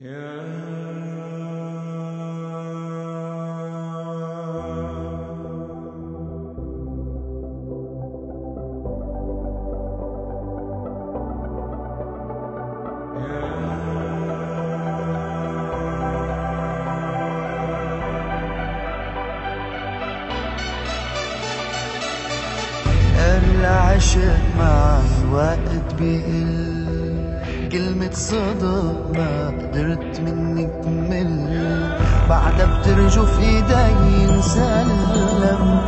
يا العشق مع الوقت بيقل، كلمة صدق ما قدرت مني تمل، بعدها بترجف ايدي سلم،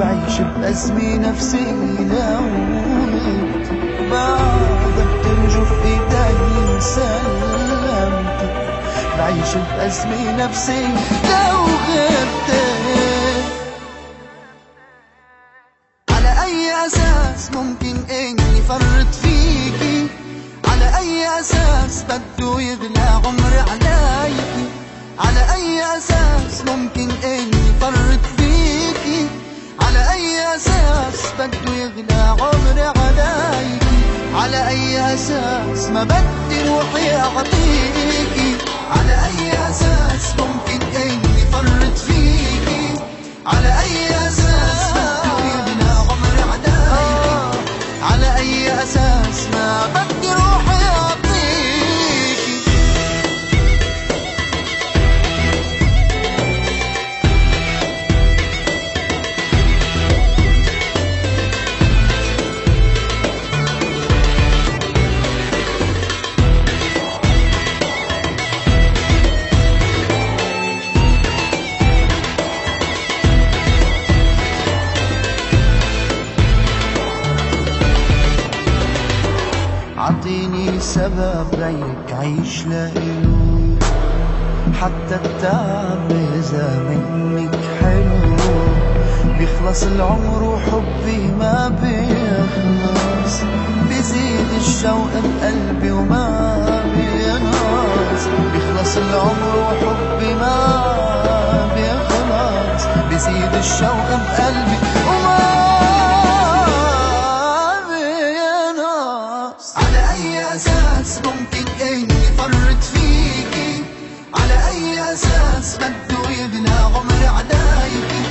بعيش بأزمة نفسية لوت، بعدها بترجف ايدي سلم، بعيش بأزمة نفسية لو غبت. على أي أساس ممكن إني فرط فيكي؟ على أي أساس بده يغلى عمري عليكي؟ على أي أساس ممكن إني فرط فيكي؟ على أي أساس بده يغلى عمري عليكي؟ على أي أساس ما بدي روحي أعطيكي؟ على أي أساس ممكن إني فرط فيكي؟ على أي أساس بده يغلى عمري عليكي؟ على أي أساس ما بدي روحي أعطيكي؟ عطيني سبب ليك عيش لإله، حتى التعب إذا منك حلو، بيخلص العمر وحبي ما بيخلص، بيزيد الشوق بقلبي وما بينقص، بيخلص العمر وحبي ما بيخلص، بيزيد الشوق بقلبي وما أساس ممكن إني فرط فيكي؟ على أي أساس بده يغلى عمري عليكي؟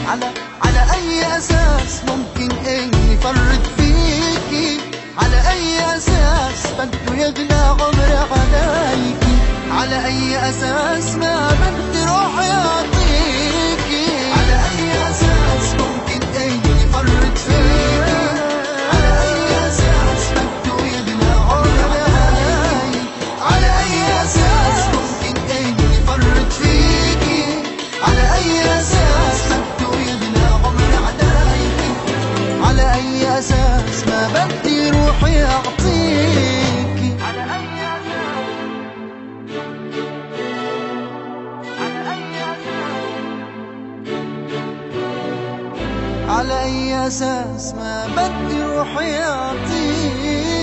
على أي أساس ممكن إني فرط فيكي؟ على أي أساس بده يغلى عمري عليكي؟ على أي أساس ما بدي روحي أعطيكي؟ على أي أساس ممكن إني فرط فيكي؟ على أي أساس بده يغلى عمري عليكي؟ على أي أساس ممكن إني فرط فيكي؟ على أي أساس بده يغلى عمري عليكي؟ على أي أساس ما بدي روحي أعطيكي؟ على أي على أي أساس ما بدي روحي أعطيك؟